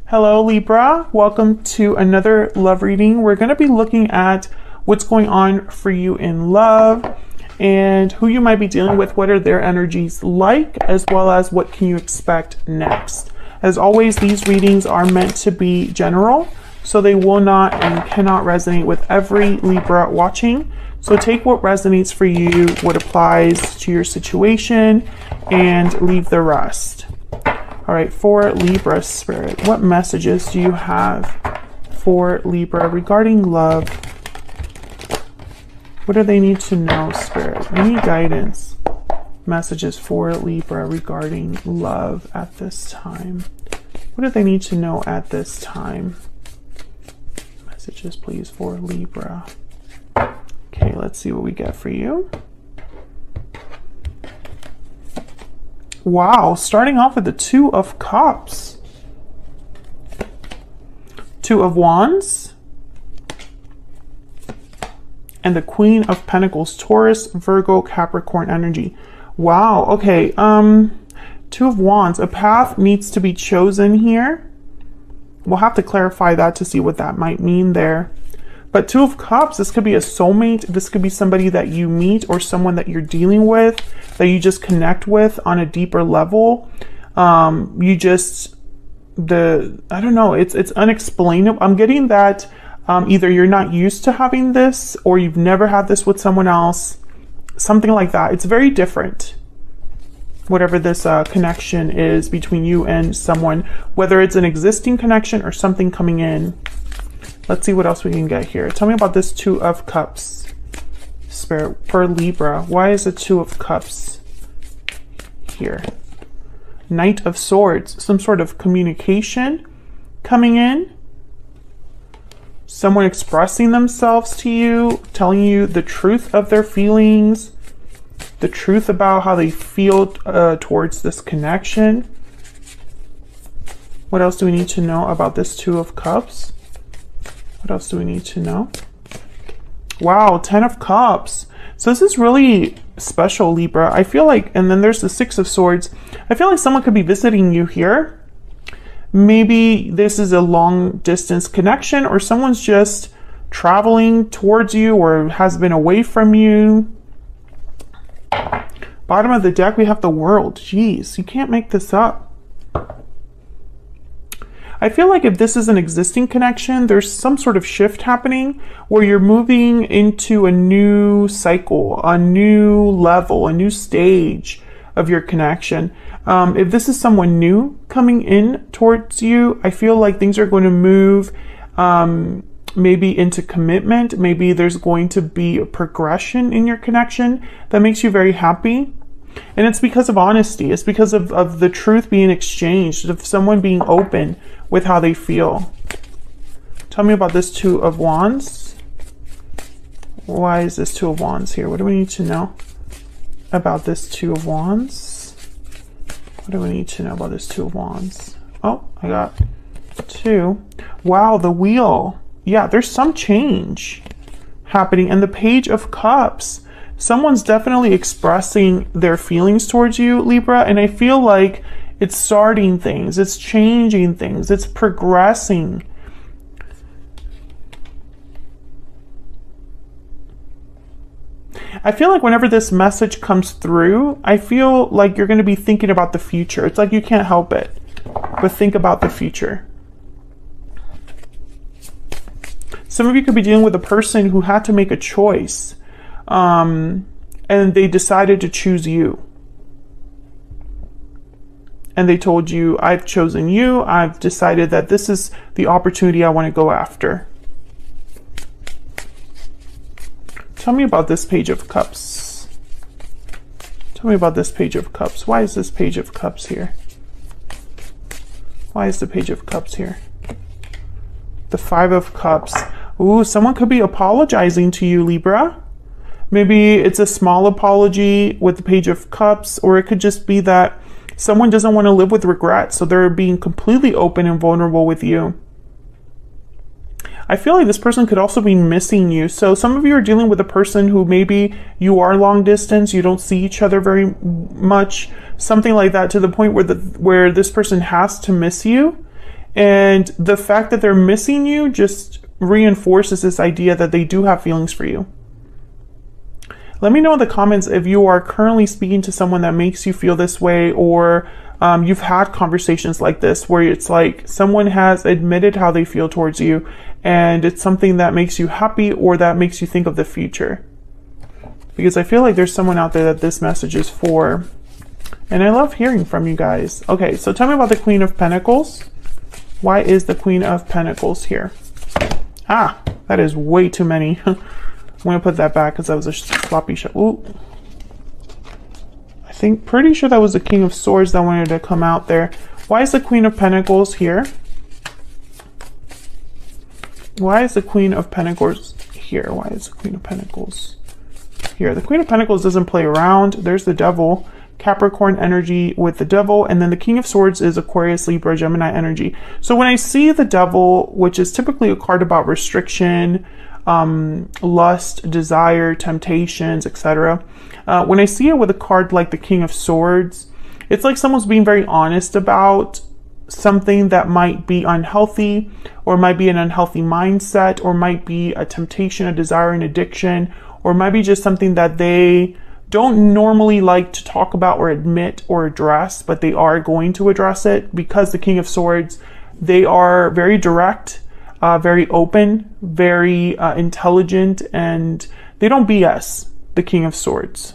Hello Libra, welcome to another love reading. We're going to be looking at what's going on for you in love and who you might be dealing with, what are their energies like, as well as what can you expect next. As always, these readings are meant to be general, so they will not and cannot resonate with every Libra watching. So take what resonates for you, what applies to your situation, and leave the rest. All right, for Libra Spirit, what messages do you have for Libra regarding love? What do they need to know, Spirit? Any guidance, messages for Libra regarding love at this time? What do they need to know at this time? Messages, please, for Libra. Okay, let's see what we get for you. Wow, starting off with the Two of Cups. Two of Wands. And the Queen of Pentacles, Taurus, Virgo, Capricorn energy. Wow, okay. Two of Wands, a path needs to be chosen here. We'll have to clarify that to see what that might mean there. But Two of Cups, this could be a soulmate. This could be somebody that you meet or someone that you're dealing with, that you just connect with on a deeper level. I don't know, it's unexplainable. I'm getting that either you're not used to having this or you've never had this with someone else, something like that. It's very different, whatever this connection is between you and someone, whether it's an existing connection or something coming in. Let's see what else we can get here. Tell me about this Two of Cups, Spirit, for Libra. Why is the Two of Cups here? Knight of Swords, some sort of communication coming in. Someone expressing themselves to you, telling you the truth of their feelings, the truth about how they feel towards this connection. What else do we need to know about this Two of Cups? What else do we need to know? Wow, 10 of Cups. So this is really special, Libra. I feel like, and then there's the Six of Swords. I feel like someone could be visiting you here. Maybe this is a long distance connection, or someone's just traveling towards you or has been away from you. Bottom of the deck, we have the World. Jeez, you can't make this up. I feel like if this is an existing connection, there's some sort of shift happening where you're moving into a new cycle, a new level, a new stage of your connection. If this is someone new coming in towards you, I feel like things are going to move maybe into commitment. Maybe there's going to be a progression in your connection that makes you very happy. And it's because of honesty. It's because of the truth being exchanged, of someone being open with how they feel. Tell me about this Two of Wands. Why is this Two of Wands here? What do we need to know about this Two of Wands? What do we need to know about this Two of Wands? Oh, I got two. Wow, the Wheel. Yeah, there's some change happening. And the Page of Cups. Someone's definitely expressing their feelings towards you, Libra, and I feel like it's starting things, it's changing things, it's progressing. I feel like whenever this message comes through, I feel like you're going to be thinking about the future. It's like you can't help it but think about the future. Some of you could be dealing with a person who had to make a choice. And they decided to choose you. And they told you, I've chosen you. I've decided that this is the opportunity I want to go after. Tell me about this Page of Cups. Tell me about this Page of Cups. Why is this Page of Cups here? Why is the Page of Cups here? The Five of Cups. Ooh, someone could be apologizing to you, Libra. Maybe it's a small apology with the Page of Cups, or it could just be that someone doesn't want to live with regret, so they're being completely open and vulnerable with you. I feel like this person could also be missing you. So some of you are dealing with a person who maybe you are long distance, you don't see each other very much, something like that, to the point where this person has to miss you. And the fact that they're missing you just reinforces this idea that they do have feelings for you. Let me know in the comments if you are currently speaking to someone that makes you feel this way, or you've had conversations like this where it's like someone has admitted how they feel towards you and it's something that makes you happy or that makes you think of the future. Because I feel like there's someone out there that this message is for. And I love hearing from you guys. Okay, so tell me about the Queen of Pentacles. Why is the Queen of Pentacles here? Ah, that is way too many. I'm going to put that back because that was a sloppy shot. Ooh. I think, pretty sure that was the King of Swords that wanted to come out there. Why is the Queen of Pentacles here? Why is the Queen of Pentacles here? Why is the Queen of Pentacles here? The Queen of Pentacles doesn't play around. There's the Devil. Capricorn energy with the Devil, and then the King of Swords is Aquarius, Libra, Gemini energy. So when I see the Devil, which is typically a card about restriction, lust, desire, temptations, etc. When I see it with a card like the King of Swords, it's like someone's being very honest about something that might be unhealthy, or might be an unhealthy mindset, or might be a temptation, a desire, an addiction, or might be just something that they don't normally like to talk about or admit or address, but they are going to address it because the King of Swords, they are very direct, very open, very intelligent, and they don't BS, the King of Swords.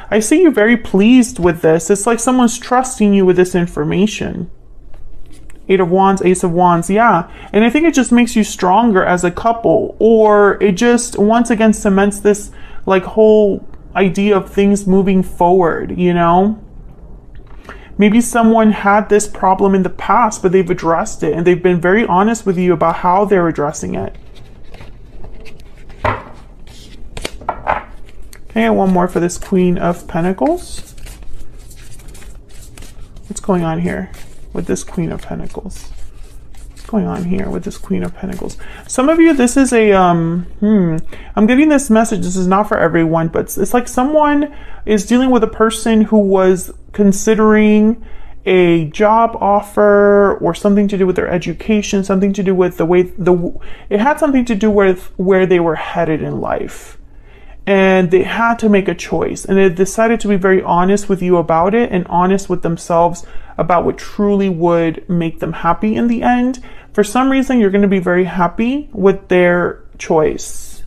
I see you very pleased with this. It's like someone's trusting you with this information. Eight of Wands, Ace of Wands, yeah. And I think it just makes you stronger as a couple, or it just once again cements this like whole idea of things moving forward, you know? Maybe someone had this problem in the past, but they've addressed it and they've been very honest with you about how they're addressing it. Okay, one more for this Queen of Pentacles. What's going on here with this Queen of Pentacles? What's going on here with this Queen of Pentacles? Some of you, this is a, I'm getting this message, this is not for everyone, but it's like someone is dealing with a person who was considering a job offer or something to do with their education, something to do with the way, it had something to do with where they were headed in life. And they had to make a choice, and they decided to be very honest with you about it and honest with themselves about what truly would make them happy in the end. For some reason, you're going to be very happy with their choice.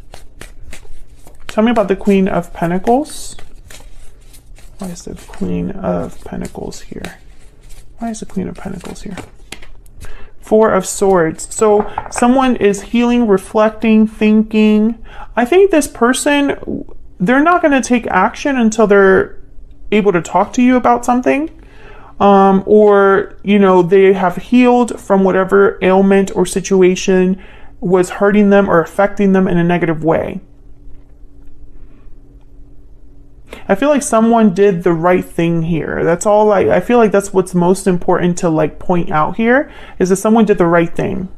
Tell me about the Queen of Pentacles. Why is the Queen of Pentacles here? Why is the Queen of Pentacles here? Four of Swords. So someone is healing, reflecting, thinking. I think this person, they're not going to take action until they're able to talk to you about something. Or, you know, they have healed from whatever ailment or situation was hurting them or affecting them in a negative way. I feel like someone did the right thing here. That's all I feel like that's what's most important to like point out here, is that someone did the right thing.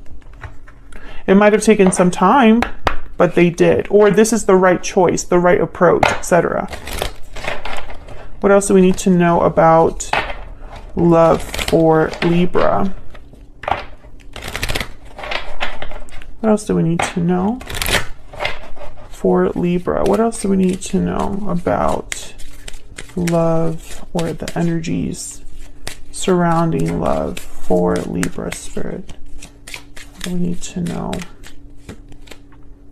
It might have taken some time, but they did. Or this is the right choice, the right approach, etc. What else do we need to know about love for Libra? What else do we need to know for Libra? What else do we need to know about love, or the energies surrounding love for Libra spirit? What do we need to know?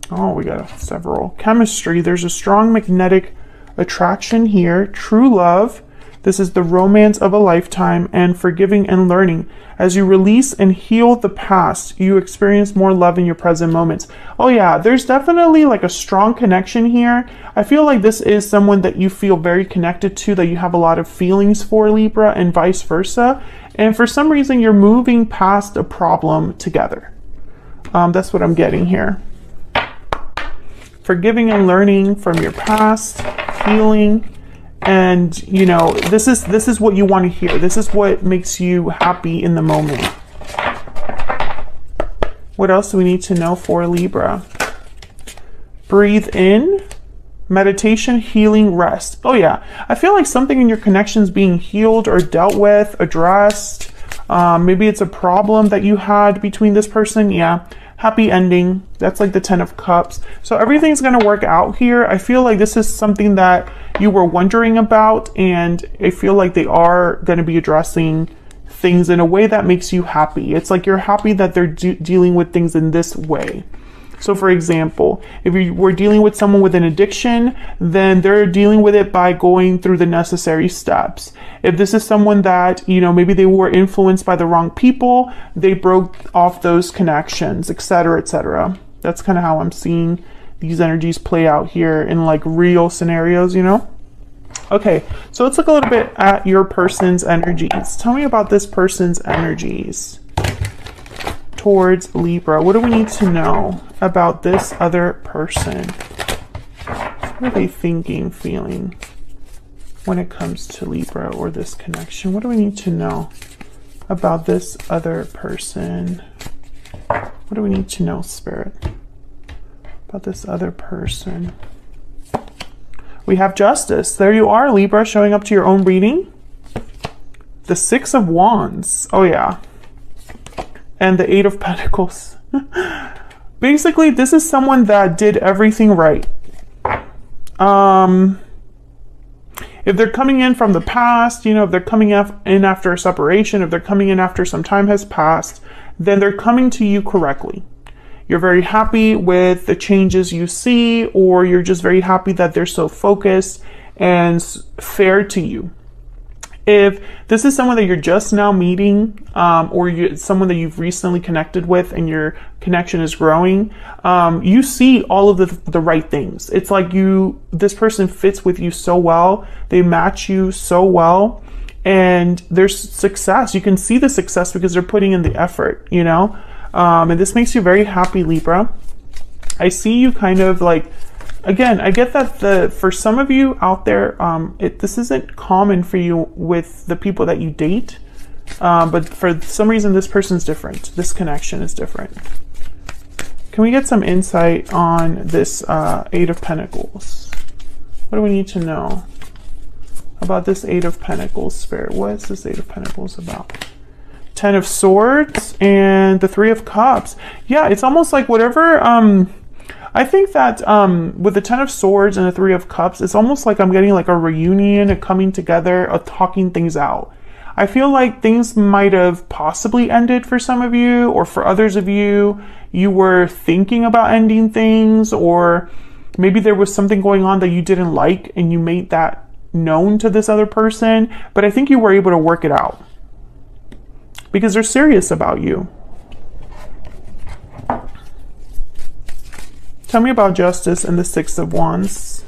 Oh, we got several. Chemistry. There's a strong magnetic attraction here. True love. This is the romance of a lifetime, and forgiving and learning. As you release and heal the past, you experience more love in your present moments. Oh yeah, there's definitely like a strong connection here. I feel like this is someone that you feel very connected to, that you have a lot of feelings for, Libra, and vice versa. And for some reason, you're moving past a problem together. That's what I'm getting here. Forgiving and learning from your past, healing. And, you know, this is what you want to hear. This is what makes you happy in the moment. What else do we need to know for Libra? Breathe in, Meditation, healing, rest. Oh yeah, I feel like something in your connection is being healed or dealt with, addressed. Maybe it's a problem that you had between this person. Yeah, happy ending. That's like the 10 of Cups. So everything's going to work out here. I feel like this is something that you were wondering about, and I feel like they are going to be addressing things in a way that makes you happy. It's like you're happy that they're dealing with things in this way. So for example, if you were dealing with someone with an addiction, then they're dealing with it by going through the necessary steps. If this is someone that, you know, maybe they were influenced by the wrong people, they broke off those connections, etc., etc. That's kind of how I'm seeing these energies play out here in like real scenarios, you know? Okay, so let's look a little bit at your person's energies. Tell me about this person's energies towards Libra. What do we need to know about this other person? What are they thinking, feeling when it comes to Libra or this connection? What do we need to know about this other person? What do we need to know, Spirit, about this other person? We have Justice. There you are, Libra, showing up to your own reading. The 6 of Wands. Oh yeah. And the 8 of Pentacles. Basically, this is someone that did everything right. If they're coming in from the past, you know, if they're coming in after a separation, if they're coming in after some time has passed, then they're coming to you correctly. You're very happy with the changes you see, or you're just very happy that they're so focused and fair to you. If this is someone that you're just now meeting, or someone that you've recently connected with and your connection is growing, you see all of the right things. It's like this person fits with you so well. They match you so well, and there's success. You can see the success because they're putting in the effort, you know? And this makes you very happy, Libra. I see you kind of like, again, I get that for some of you out there, this isn't common for you with the people that you date, but for some reason this person's different. This connection is different. Can we get some insight on this 8 of Pentacles? What do we need to know about this 8 of Pentacles, Spirit? What is this 8 of Pentacles about? 10 of Swords and the 3 of Cups. Yeah, it's almost like whatever... I think that with the 10 of Swords and the 3 of Cups, it's almost like I'm getting like a reunion, a coming together, a talking things out. I feel like things might have possibly ended for some of you, or for others of you, you were thinking about ending things, or maybe there was something going on that you didn't like and you made that known to this other person, but I think you were able to work it out because they're serious about you. Tell me about Justice and the 6 of Wands.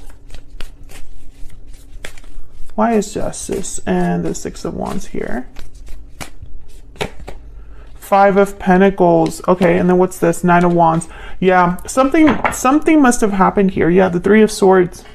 Why is Justice and the 6 of Wands here? 5 of Pentacles. Okay, and then what's this? 9 of Wands. Yeah, something must have happened here. Yeah, the 3 of Swords.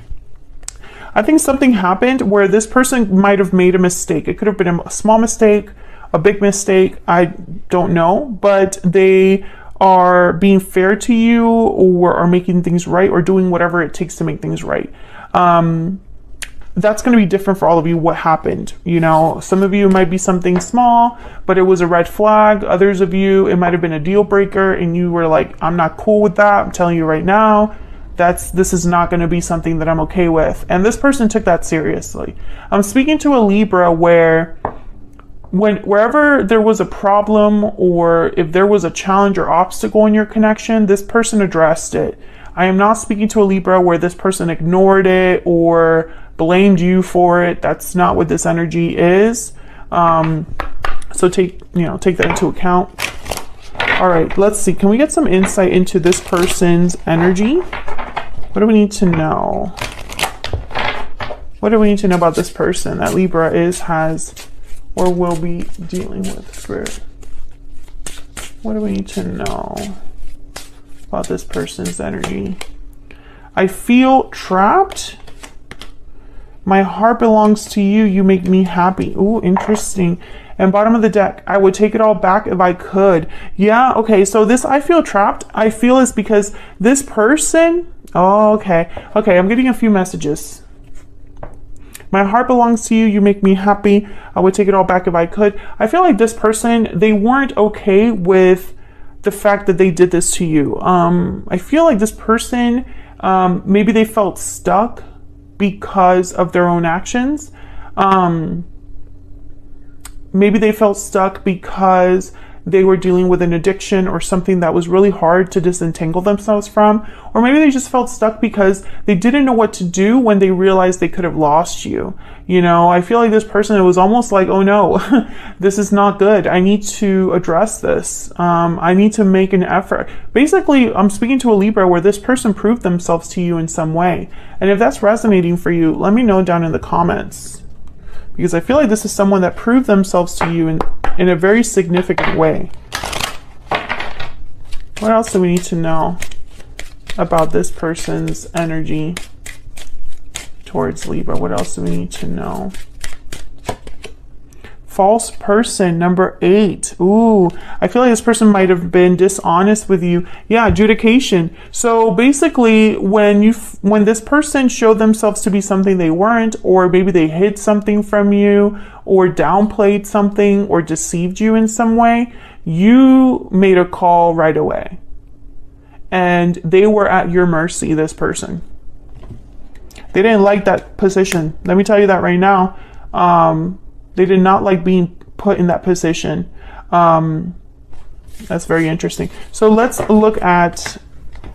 I think something happened where this person might have made a mistake. It could have been a small mistake, a big mistake. I don't know, but they are being fair to you, or are making things right, or doing whatever it takes to make things right. That's going to be different for all of you. What happened, you know, some of you might be something small, but it was a red flag. Others of you, it might have been a deal breaker, and you were like, I'm not cool with that. I'm telling you right now, this is not going to be something that I'm okay with. And this person took that seriously. I'm speaking to a Libra where wherever there was a problem, or if there was a challenge or obstacle in your connection, this person addressed it. I am not speaking to a Libra where this person ignored it or blamed you for it. That's not what this energy is. So take that into account. All right, let's see. Can we get some insight into this person's energy? What do we need to know? What do we need to know about this person that Libra has, or will be dealing with, Spirit? What do we need to know about this person's energy? I feel trapped. My heart belongs to you. You make me happy. Ooh, interesting. And bottom of the deck, I would take it all back if I could. Yeah, okay, so this I feel trapped, I feel is because this person Oh, okay. Okay, I'm getting a few messages. My heart belongs to you. You make me happy. I would take it all back if I could. I feel like this person, they weren't okay with the fact that they did this to you. I feel like this person, maybe they felt stuck because of their own actions. Maybe they felt stuck because they were dealing with an addiction or something that was really hard to disentangle themselves from. Or maybe they just felt stuck because they didn't know what to do when they realized they could have lost you. You know, I feel like this person, it was almost like, oh no, this is not good. I need to address this. I need to make an effort. Basically, I'm speaking to a Libra where this person proved themselves to you in some way. And if that's resonating for you, let me know down in the comments. Because I feel like this is someone that proved themselves to you in a very significant way. What else do we need to know about this person's energy towards Libra? What else do we need to know? False person, number 8. Ooh, I feel like this person might have been dishonest with you. Yeah, adjudication. So basically, when this person showed themselves to be something they weren't, or maybe they hid something from you, or downplayed something, or deceived you in some way, you made a call right away. And they were at your mercy, this person. They didn't like that position. Let me tell you that right now. They did not like being put in that position. That's very interesting. So let's look at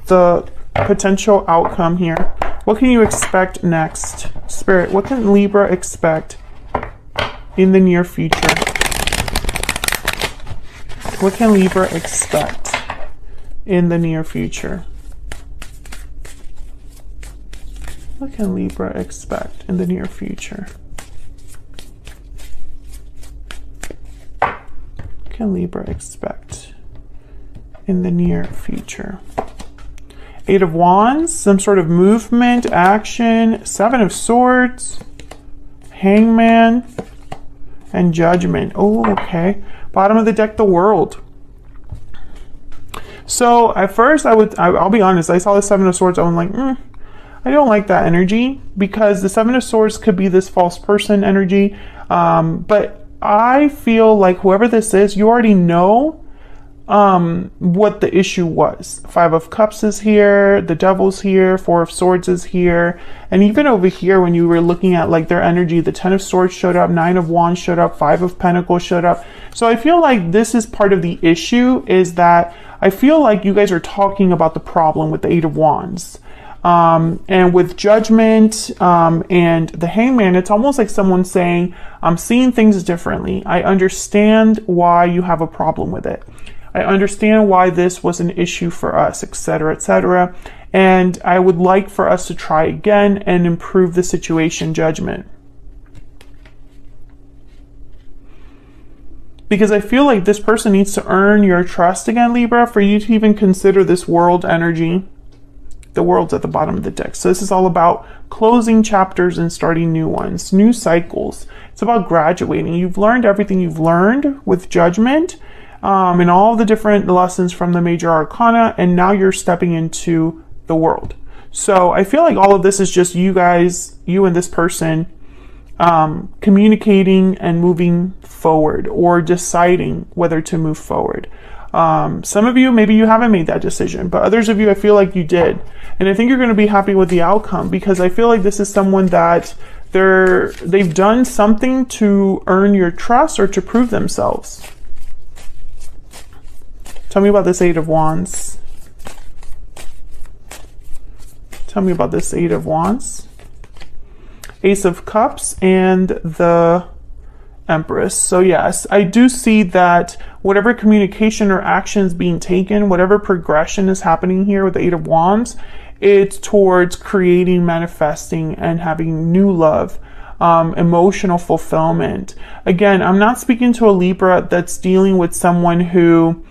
the potential outcome here. What can you expect next? Spirit, what can Libra expect in the near future? What can Libra expect in the near future? What can Libra expect in the near future? Can Libra expect in the near future? 8 of Wands, some sort of movement, action, 7 of Swords, Hangman, and Judgment. Oh, okay. Bottom of the deck, the World. So at first, I'll be honest, I saw the 7 of Swords, I was like, I don't like that energy, because the 7 of Swords could be this false person energy, but I feel like whoever this is, you already know what the issue was. 5 of Cups is here, the Devil's here, 4 of Swords is here, and even over here when you were looking at like their energy, the 10 of Swords showed up, 9 of Wands showed up, 5 of Pentacles showed up. So I feel like this is part of the issue, is that I feel like you guys are talking about the problem with the 8 of Wands. And with Judgment and the Hangman, it's almost like someone saying, I'm seeing things differently. I understand why you have a problem with it. I understand why this was an issue for us, etc., etc. And I would like for us to try again and improve the situation, Judgment. Because I feel like this person needs to earn your trust again, Libra, for you to even consider this World energy. The World's at the bottom of the deck. So this is all about closing chapters and starting new ones, new cycles. It's about graduating. You've learned everything you've learned with Judgment and all the different lessons from the major arcana, and now you're stepping into the World. So I feel like all of this is just you guys, you and this person, communicating and moving forward, or deciding whether to move forward. Some of you, maybe you haven't made that decision, but others of you, I feel like you did. And I think you're going to be happy with the outcome, because I feel like this is someone that they've done something to earn your trust or to prove themselves. Tell me about this 8 of Wands. Tell me about this 8 of Wands. Ace of Cups and the Empress. So yes, I do see that whatever communication or actions being taken, whatever progression is happening here with the 8 of Wands, it's towards creating, manifesting, and having new love, emotional fulfillment. Again, I'm not speaking to a Libra that's dealing with someone who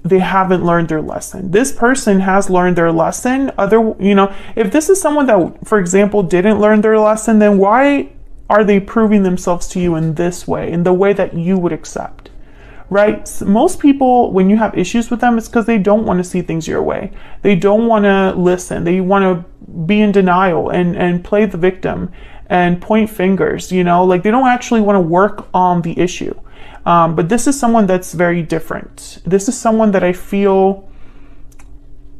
they haven't learned their lesson. This person has learned their lesson. If this is someone that, for example, didn't learn their lesson, then why are they proving themselves to you in this way, in the way that you would accept? right? Most people, when you have issues with them, it's because they don't want to see things your way. They don't want to listen. They want to be in denial and play the victim and point fingers, you know, like they don't actually want to work on the issue. But this is someone that's very different. This is someone that I feel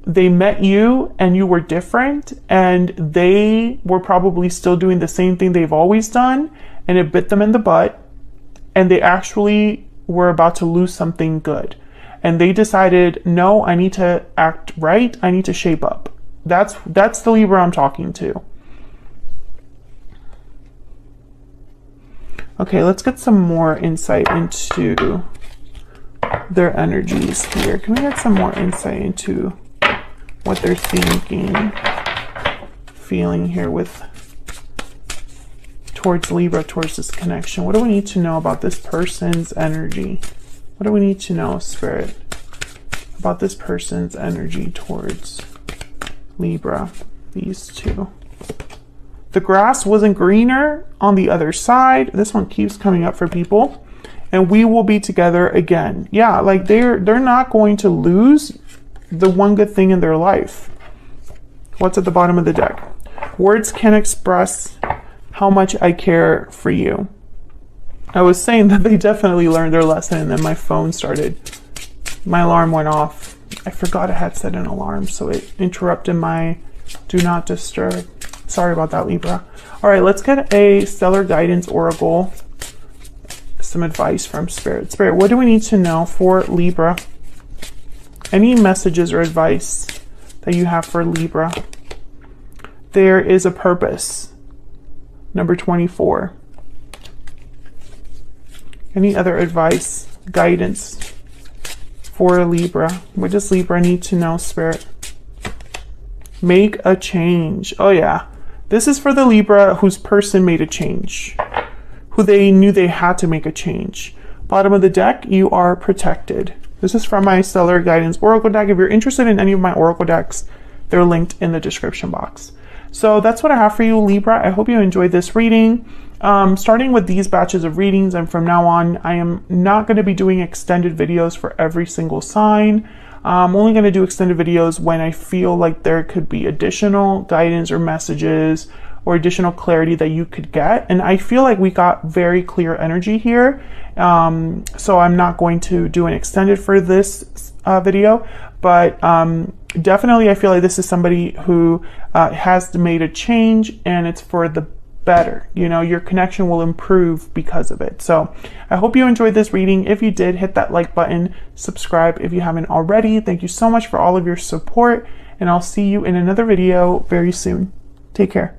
they met you and you were different, and they were probably still doing the same thing they've always done, and it bit them in the butt, and they actually were about to lose something good. And they decided, no, I need to act right. I need to shape up. That's the Libra I'm talking to. Okay, let's get some more insight into their energies here. Can we get some more insight into what they're thinking, feeling here with towards Libra, towards this connection? What do we need to know about this person's energy? What do we need to know, Spirit, about this person's energy towards Libra, these two? The grass wasn't greener on the other side. This one keeps coming up for people. And we will be together again. Yeah, like they're not going to lose the one good thing in their life. What's at the bottom of the deck? Words can't express how much I care for you. I was saying that they definitely learned their lesson, and then my phone started. My alarm went off. I forgot I had set an alarm, so it interrupted my do not disturb. Sorry about that, Libra. All right, let's get a stellar guidance oracle. Some advice from Spirit. Spirit, what do we need to know for Libra? Any messages or advice that you have for Libra? There is a purpose. Number 24. Any other advice, guidance for Libra? What does Libra need to know, Spirit? Make a change. Oh yeah. This is for the Libra whose person made a change, who they knew they had to make a change. Bottom of the deck, you are protected. This is from my Stellar Guidance Oracle deck. If you're interested in any of my Oracle decks, they're linked in the description box. So that's what I have for you, Libra. I hope you enjoyed this reading. Starting with these batches of readings, and from now on, I am not going to be doing extended videos for every single sign. I'm only going to do extended videos when I feel like there could be additional guidance or messages or additional clarity that you could get. And I feel like we got very clear energy here. So I'm not going to do an extended for this video, but definitely I feel like this is somebody who has made a change, and it's for the better. You know, your connection will improve because of it. So I hope you enjoyed this reading. If you did, hit that like button, subscribe if you haven't already. Thank you so much for all of your support, and I'll see you in another video very soon. Take care.